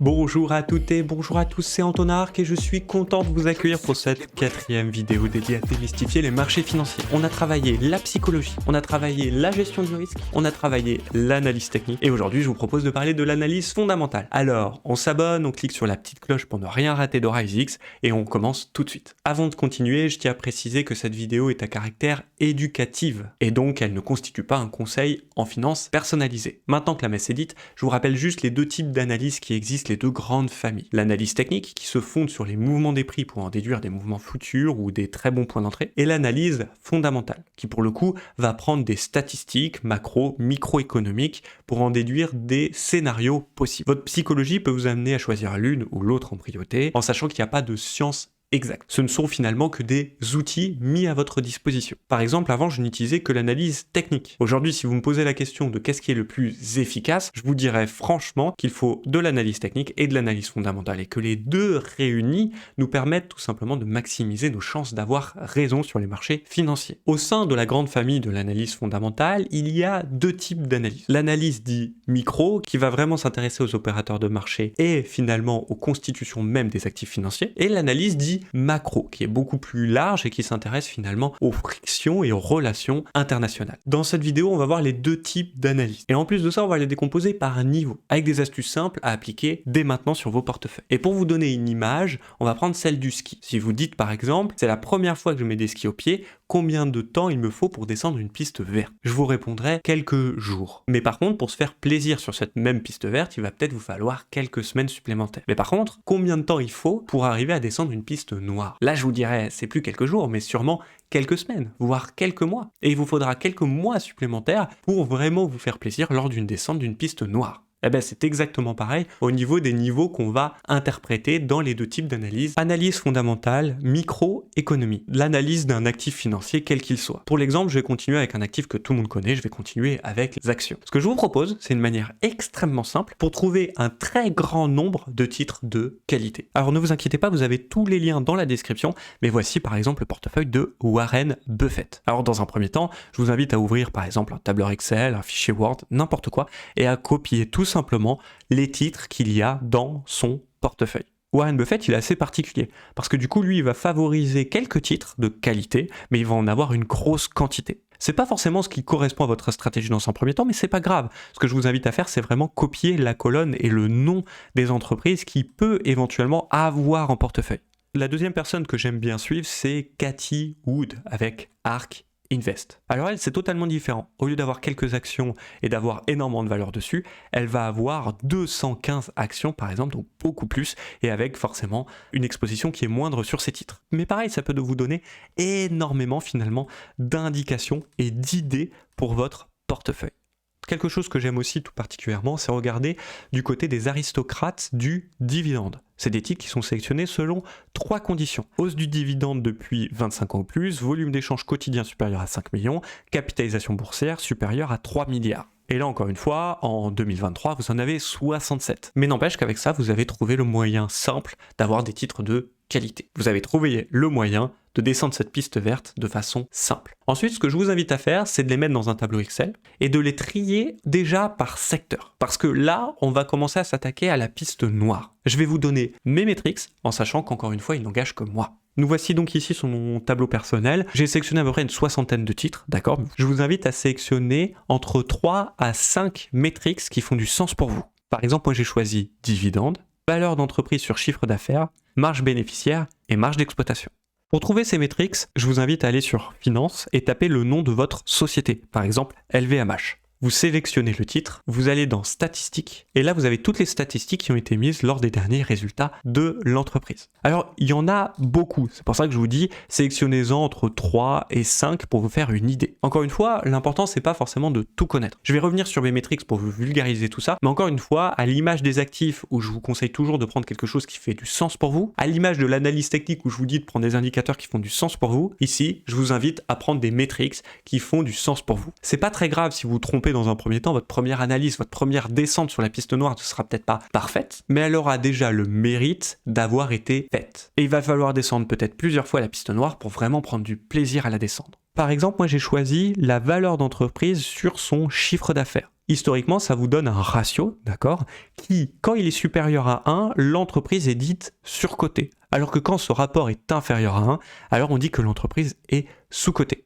Bonjour à toutes et bonjour à tous, c'est Anton Arc et je suis content de vous accueillir pour cette 4e vidéo dédiée à démystifier les marchés financiers. On a travaillé la psychologie, on a travaillé la gestion du risque, on a travaillé l'analyse technique et aujourd'hui je vous propose de parler de l'analyse fondamentale. Alors, on s'abonne, on clique sur la petite cloche pour ne rien rater d'HorizonX et on commence tout de suite. Avant de continuer, je tiens à préciser que cette vidéo est à caractère éducatif et donc elle ne constitue pas un conseil en finance personnalisé. Maintenant que la messe est dite, je vous rappelle juste les deux types d'analyse qui existent, les deux grandes familles. L'analyse technique, qui se fonde sur les mouvements des prix pour en déduire des mouvements futurs ou des très bons points d'entrée, et l'analyse fondamentale, qui pour le coup va prendre des statistiques macro, microéconomiques pour en déduire des scénarios possibles. Votre psychologie peut vous amener à choisir l'une ou l'autre en priorité, en sachant qu'il n'y a pas de science exact. Ce ne sont finalement que des outils mis à votre disposition. Par exemple, avant, je n'utilisais que l'analyse technique. Aujourd'hui, si vous me posez la question de qu'est-ce qui est le plus efficace, je vous dirais franchement qu'il faut de l'analyse technique et de l'analyse fondamentale et que les deux réunis nous permettent tout simplement de maximiser nos chances d'avoir raison sur les marchés financiers. Au sein de la grande famille de l'analyse fondamentale, il y a deux types d'analyse. L'analyse dit micro, qui va vraiment s'intéresser aux opérateurs de marché et finalement aux constitutions même des actifs financiers, et l'analyse dit macro, qui est beaucoup plus large et qui s'intéresse finalement aux frictions et aux relations internationales. Dans cette vidéo, on va voir les deux types d'analyse. Et en plus de ça, on va les décomposer par niveau, avec des astuces simples à appliquer dès maintenant sur vos portefeuilles. Et pour vous donner une image, on va prendre celle du ski. Si vous dites par exemple, c'est la première fois que je mets des skis au pied, combien de temps il me faut pour descendre une piste verte? Je vous répondrai quelques jours. Mais par contre, pour se faire plaisir sur cette même piste verte, il va peut-être vous falloir quelques semaines supplémentaires. Mais par contre, combien de temps il faut pour arriver à descendre une piste noire? Là, je vous dirais, c'est plus quelques jours, mais sûrement quelques semaines, voire quelques mois. Et il vous faudra quelques mois supplémentaires pour vraiment vous faire plaisir lors d'une descente d'une piste noire. Eh bien, c'est exactement pareil au niveau des niveaux qu'on va interpréter dans les deux types d'analyse. Analyse fondamentale, microéconomie. L'analyse d'un actif financier, quel qu'il soit. Pour l'exemple, je vais continuer avec un actif que tout le monde connaît, je vais continuer avec les actions. Ce que je vous propose, c'est une manière extrêmement simple pour trouver un très grand nombre de titres de qualité. Alors ne vous inquiétez pas, vous avez tous les liens dans la description, mais voici par exemple le portefeuille de Warren Buffett. Alors dans un premier temps, je vous invite à ouvrir par exemple un tableur Excel, un fichier Word, n'importe quoi, et à copier tout simplement les titres qu'il y a dans son portefeuille. Warren Buffett, il est assez particulier, parce que du coup, lui, il va favoriser quelques titres de qualité, mais il va en avoir une grosse quantité. C'est pas forcément ce qui correspond à votre stratégie dans un premier temps, mais c'est pas grave. Ce que je vous invite à faire, c'est vraiment copier la colonne et le nom des entreprises qu'il peut éventuellement avoir en portefeuille. La deuxième personne que j'aime bien suivre, c'est Cathie Wood, avec ARK Invest. Alors elle, c'est totalement différent. Au lieu d'avoir quelques actions et d'avoir énormément de valeur dessus, elle va avoir 215 actions par exemple, donc beaucoup plus, et avec forcément une exposition qui est moindre sur ces titres. Mais pareil, ça peut vous donner énormément finalement d'indications et d'idées pour votre portefeuille. Quelque chose que j'aime aussi tout particulièrement, c'est regarder du côté des aristocrates du dividende. C'est des titres qui sont sélectionnés selon 3 conditions. Hausse du dividende depuis 25 ans ou plus, volume d'échange quotidien supérieur à 5 millions, capitalisation boursière supérieure à 3 milliards. Et là, encore une fois, en 2023, vous en avez 67. Mais n'empêche qu'avec ça, vous avez trouvé le moyen simple d'avoir des titres de qualité. Vous avez trouvé le moyen de descendre cette piste verte de façon simple. Ensuite, ce que je vous invite à faire, c'est de les mettre dans un tableau Excel et de les trier déjà par secteur. Parce que là, on va commencer à s'attaquer à la piste noire. Je vais vous donner mes métriques en sachant qu'encore une fois, ils n'engagent que moi. Nous voici donc ici sur mon tableau personnel. J'ai sélectionné à peu près une soixantaine de titres, d'accord? Je vous invite à sélectionner entre 3 à 5 métriques qui font du sens pour vous. Par exemple, moi j'ai choisi dividende, valeur d'entreprise sur chiffre d'affaires, marge bénéficiaire et marge d'exploitation. Pour trouver ces métriques, je vous invite à aller sur Finance et taper le nom de votre société, par exemple LVMH. Vous sélectionnez le titre, vous allez dans Statistiques, et là vous avez toutes les statistiques qui ont été mises lors des derniers résultats de l'entreprise. Alors il y en a beaucoup, c'est pour ça que je vous dis, sélectionnez-en entre 3 et 5 pour vous faire une idée. Encore une fois, l'important c'est pas forcément de tout connaître. Je vais revenir sur mes métriques pour vous vulgariser tout ça, mais encore une fois, à l'image des actifs où je vous conseille toujours de prendre quelque chose qui fait du sens pour vous, à l'image de l'analyse technique où je vous dis de prendre des indicateurs qui font du sens pour vous, ici je vous invite à prendre des métriques qui font du sens pour vous. C'est pas très grave si vous vous trompez dans un premier temps, votre première analyse, votre première descente sur la piste noire ne sera peut-être pas parfaite, mais elle aura déjà le mérite d'avoir été faite. Et il va falloir descendre peut-être plusieurs fois la piste noire pour vraiment prendre du plaisir à la descendre. Par exemple, moi j'ai choisi la valeur d'entreprise sur son chiffre d'affaires. historiquement, ça vous donne un ratio, d'accord, qui, quand il est supérieur à 1, l'entreprise est dite surcotée. Alors que quand ce rapport est inférieur à 1, alors on dit que l'entreprise est sous-cotée.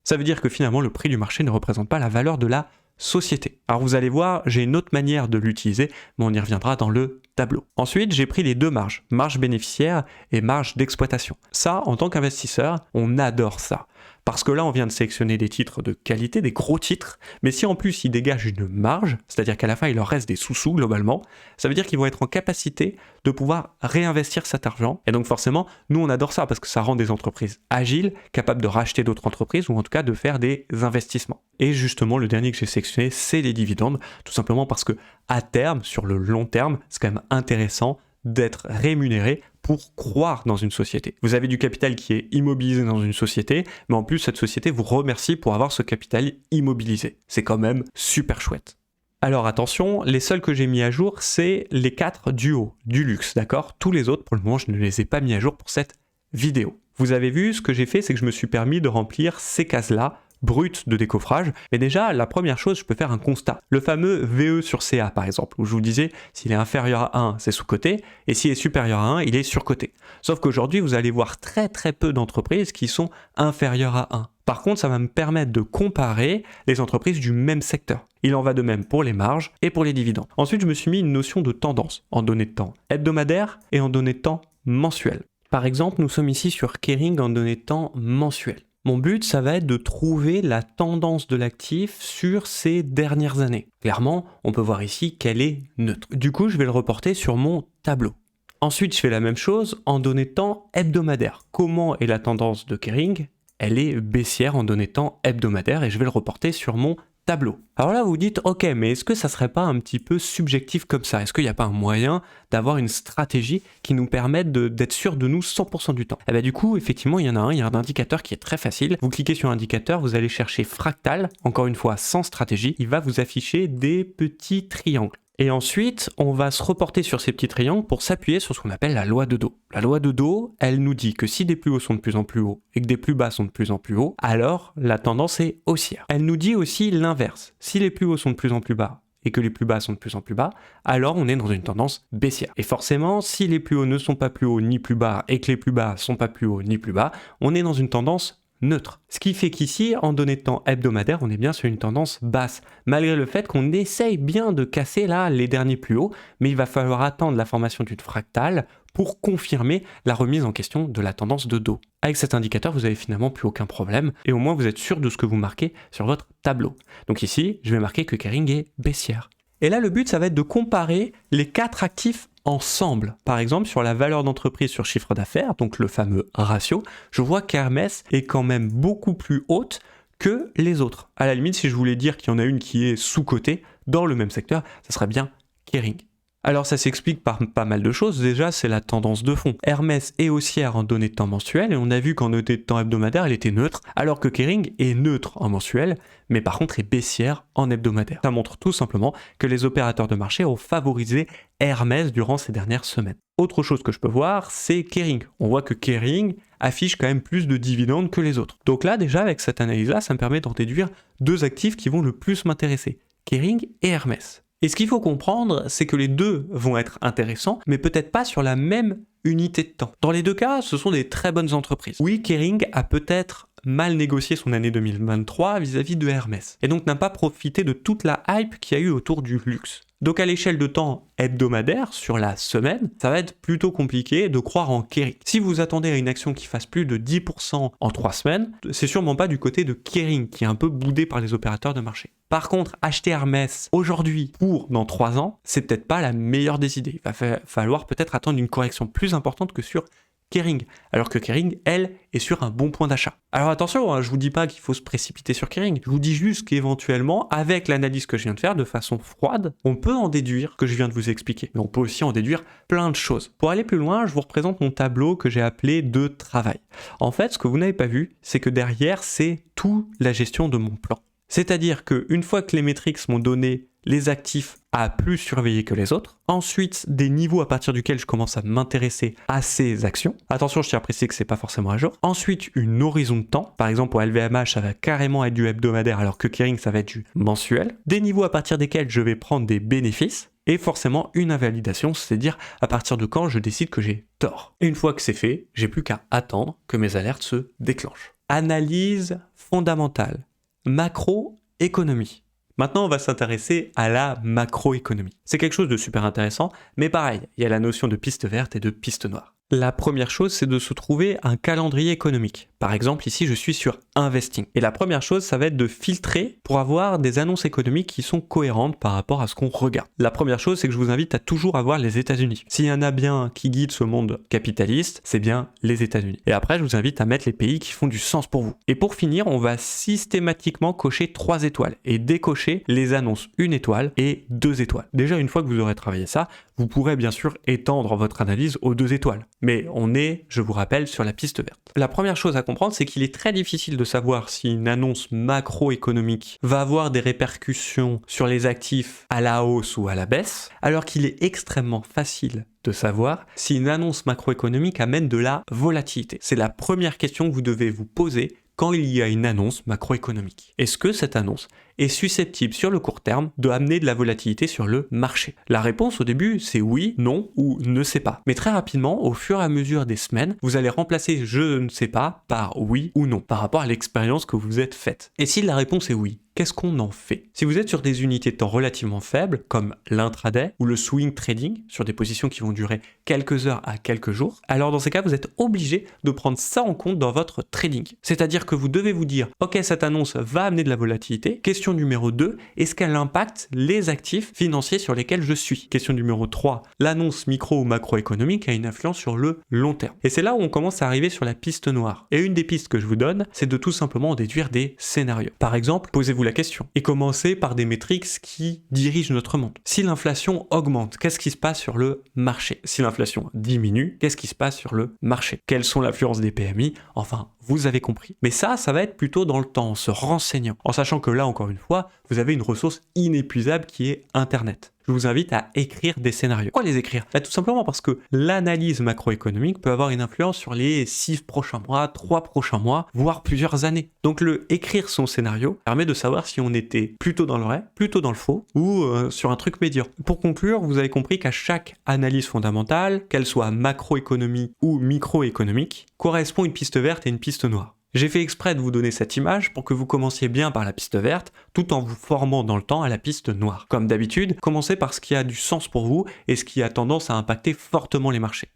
Ça veut dire que finalement, le prix du marché ne représente pas la valeur de la société. Alors vous allez voir, j'ai une autre manière de l'utiliser, mais on y reviendra dans le tableau. Ensuite, j'ai pris les deux marges, marge bénéficiaire et marge d'exploitation. Ça, en tant qu'investisseur, on adore ça. Parce que là, on vient de sélectionner des titres de qualité, des gros titres, mais si en plus ils dégagent une marge, c'est-à-dire qu'à la fin il leur reste des sous-sous globalement, ça veut dire qu'ils vont être en capacité de pouvoir réinvestir cet argent. Et donc forcément, nous on adore ça parce que ça rend des entreprises agiles, capables de racheter d'autres entreprises ou en tout cas de faire des investissements. Et justement, le dernier que j'ai sélectionné, c'est les dividendes, tout simplement parce que à terme, sur le long terme, c'est quand même intéressant d'être rémunéré pour croire dans une société. Vous avez du capital qui est immobilisé dans une société, mais en plus cette société vous remercie pour avoir ce capital immobilisé. C'est quand même super chouette. Alors attention, les seuls que j'ai mis à jour, c'est les 4 du haut, du luxe, d'accord? Tous les autres, pour le moment, je ne les ai pas mis à jour pour cette vidéo. Vous avez vu, ce que j'ai fait, c'est que je me suis permis de remplir ces cases-là, brut de décoffrage. Mais déjà, la première chose, je peux faire un constat. Le fameux VE sur CA, par exemple, où je vous disais, s'il est inférieur à 1, c'est sous-coté, et s'il est supérieur à 1, il est surcoté. Sauf qu'aujourd'hui, vous allez voir très très peu d'entreprises qui sont inférieures à 1. Par contre, ça va me permettre de comparer les entreprises du même secteur. Il en va de même pour les marges et pour les dividendes. Ensuite, je me suis mis une notion de tendance en données de temps hebdomadaire et en données de temps mensuelles. Par exemple, nous sommes ici sur Kering en données de temps mensuelles. Mon but, ça va être de trouver la tendance de l'actif sur ces dernières années. Clairement, on peut voir ici qu'elle est neutre. Du coup, je vais le reporter sur mon tableau. Ensuite, je fais la même chose en données de temps hebdomadaires. Comment est la tendance de Kering? Elle est baissière en données de temps hebdomadaires et je vais le reporter sur mon tableau. Alors là, vous vous dites, ok, mais est-ce que ça serait pas un petit peu subjectif comme ça? Est-ce qu'il n'y a pas un moyen d'avoir une stratégie qui nous permette d'être sûr de nous 100% du temps? Et bien du coup, effectivement, il y a un indicateur qui est très facile. Vous cliquez sur indicateur, vous allez chercher fractal, encore une fois sans stratégie, il va vous afficher des petits triangles. Et ensuite, on va se reporter sur ces petits triangles pour s'appuyer sur ce qu'on appelle la loi de dos. La loi de dos, elle nous dit que si des plus hauts sont de plus en plus hauts et que des plus bas sont de plus en plus hauts, alors la tendance est haussière. Elle nous dit aussi l'inverse. Si les plus hauts sont de plus en plus bas et que les plus bas sont de plus en plus bas, alors on est dans une tendance baissière. Et forcément, si les plus hauts ne sont pas plus hauts ni plus bas et que les plus bas sont pas plus hauts ni plus bas, on est dans une tendance neutre. Ce qui fait qu'ici, en données de temps hebdomadaire, on est bien sur une tendance basse, malgré le fait qu'on essaye bien de casser là les derniers plus hauts, mais il va falloir attendre la formation d'une fractale pour confirmer la remise en question de la tendance de dos. Avec cet indicateur, vous n'avez finalement plus aucun problème, et au moins vous êtes sûr de ce que vous marquez sur votre tableau. Donc ici, je vais marquer que Kering est baissière. Et là, le but, ça va être de comparer les 4 actifs ensemble. Par exemple, sur la valeur d'entreprise sur chiffre d'affaires, donc le fameux ratio, je vois qu'Hermès est quand même beaucoup plus haute que les autres. À la limite, si je voulais dire qu'il y en a une qui est sous-cotée dans le même secteur, ça serait bien Kering. Alors ça s'explique par pas mal de choses. Déjà, c'est la tendance de fond. Hermès est haussière en données de temps mensuelles et on a vu qu'en données de temps hebdomadaire, elle était neutre, alors que Kering est neutre en mensuel, mais par contre est baissière en hebdomadaire. Ça montre tout simplement que les opérateurs de marché ont favorisé Hermès durant ces dernières semaines. Autre chose que je peux voir, c'est Kering. On voit que Kering affiche quand même plus de dividendes que les autres. Donc là, déjà, avec cette analyse-là, ça me permet d'en déduire 2 actifs qui vont le plus m'intéresser. Kering et Hermès. Et ce qu'il faut comprendre, c'est que les deux vont être intéressants, mais peut-être pas sur la même unité de temps. Dans les deux cas, ce sont des très bonnes entreprises. Oui, Kering a peut-être mal négocié son année 2023 vis-à-vis de Hermès, et donc n'a pas profité de toute la hype qu'il y a eu autour du luxe. Donc à l'échelle de temps hebdomadaire, sur la semaine, ça va être plutôt compliqué de croire en Kering. Si vous attendez à une action qui fasse plus de 10% en 3 semaines, c'est sûrement pas du côté de Kering, qui est un peu boudé par les opérateurs de marché. Par contre, acheter Hermès aujourd'hui pour dans 3 ans, c'est peut-être pas la meilleure des idées. Il va falloir peut-être attendre une correction plus importante que sur Kering, alors que Kering, elle, est sur un bon point d'achat. Alors attention, hein, je vous dis pas qu'il faut se précipiter sur Kering, je vous dis juste qu'éventuellement, avec l'analyse que je viens de faire de façon froide, on peut en déduire que je viens de vous expliquer, mais on peut aussi en déduire plein de choses. Pour aller plus loin, je vous représente mon tableau que j'ai appelé de travail. En fait, ce que vous n'avez pas vu, c'est que derrière, c'est toute la gestion de mon plan. C'est-à-dire qu'une fois que les métriques m'ont donné les actifs à plus surveiller que les autres. Ensuite, des niveaux à partir duquel je commence à m'intéresser à ces actions. Attention, je tiens à préciser que c'est pas forcément à jour. Ensuite, une horizon de temps. Par exemple, pour LVMH, ça va carrément être du hebdomadaire, alors que Kering, ça va être du mensuel. Des niveaux à partir desquels je vais prendre des bénéfices. Et forcément, une invalidation, c'est-à-dire à partir de quand je décide que j'ai tort. Et une fois que c'est fait, j'ai plus qu'à attendre que mes alertes se déclenchent. Analyse fondamentale. Macroéconomie. Maintenant, on va s'intéresser à la macroéconomie. C'est quelque chose de super intéressant, mais pareil, il y a la notion de piste verte et de piste noire. La première chose, c'est de se trouver un calendrier économique. Par exemple, ici, je suis sur Investing. Et la première chose, ça va être de filtrer pour avoir des annonces économiques qui sont cohérentes par rapport à ce qu'on regarde. La première chose, c'est que je vous invite à toujours avoir les États-Unis. S'il y en a bien qui guide ce monde capitaliste, c'est bien les États-Unis. Et après, je vous invite à mettre les pays qui font du sens pour vous. Et pour finir, on va systématiquement cocher 3 étoiles et décocher les annonces 1 étoile et 2 étoiles. Déjà, une fois que vous aurez travaillé ça, vous pourrez bien sûr étendre votre analyse aux 2 étoiles. Mais on est, je vous rappelle, sur la piste verte. La première chose à comprendre, c'est qu'il est très difficile de savoir si une annonce macroéconomique va avoir des répercussions sur les actifs à la hausse ou à la baisse, alors qu'il est extrêmement facile de savoir si une annonce macroéconomique amène de la volatilité. C'est la première question que vous devez vous poser quand il y a une annonce macroéconomique. Est-ce que cette annonce est susceptible sur le court terme de amener de la volatilité sur le marché? La réponse au début, c'est oui, non ou ne sais pas. Mais très rapidement, au fur et à mesure des semaines, vous allez remplacer je ne sais pas par oui ou non par rapport à l'expérience que vous êtes faite. Et si la réponse est oui, qu'est-ce qu'on en fait? Si vous êtes sur des unités de temps relativement faibles, comme l'intraday ou le swing trading, sur des positions qui vont durer quelques heures à quelques jours, alors dans ces cas, vous êtes obligé de prendre ça en compte dans votre trading. C'est-à-dire que vous devez vous dire, ok, cette annonce va amener de la volatilité. Question numéro 2, est-ce qu'elle impacte les actifs financiers sur lesquels je suis? Question numéro 3, l'annonce micro ou macroéconomique a une influence sur le long terme. Et c'est là où on commence à arriver sur la piste noire. Et une des pistes que je vous donne, c'est de tout simplement déduire des scénarios. Par exemple, posez-vous la question et commencez par des métriques qui dirigent notre monde. Si l'inflation augmente, qu'est-ce qui se passe sur le marché? Si l'inflation diminue, qu'est-ce qui se passe sur le marché? Quelles sont l'influence des PMI? Enfin, vous avez compris. Mais ça va être plutôt dans le temps, en se renseignant, en sachant que là, encore une fois, vous avez une ressource inépuisable qui est Internet. Je vous invite à écrire des scénarios. Pourquoi les écrire? Tout simplement parce que l'analyse macroéconomique peut avoir une influence sur les 6 prochains mois, 3 prochains mois, voire plusieurs années. Donc écrire son scénario permet de savoir si on était plutôt dans le vrai, plutôt dans le faux, ou sur un truc médiocre. Pour conclure, vous avez compris qu'à chaque analyse fondamentale, qu'elle soit macroéconomie ou microéconomique, correspond une piste verte et une piste noire. J'ai fait exprès de vous donner cette image pour que vous commenciez bien par la piste verte, tout en vous formant dans le temps à la piste noire. Comme d'habitude, commencez par ce qui a du sens pour vous et ce qui a tendance à impacter fortement les marchés.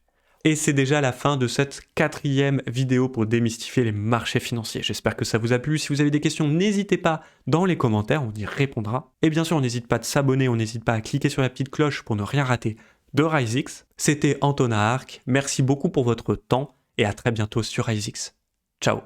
Et c'est déjà la fin de cette 4e vidéo pour démystifier les marchés financiers. J'espère que ça vous a plu. Si vous avez des questions, n'hésitez pas dans les commentaires, on y répondra. Et bien sûr, on n'hésite pas de s'abonner, on n'hésite pas à cliquer sur la petite cloche pour ne rien rater de RiseX. C'était Antonin Arc, merci beaucoup pour votre temps et à très bientôt sur RiseX. Ciao.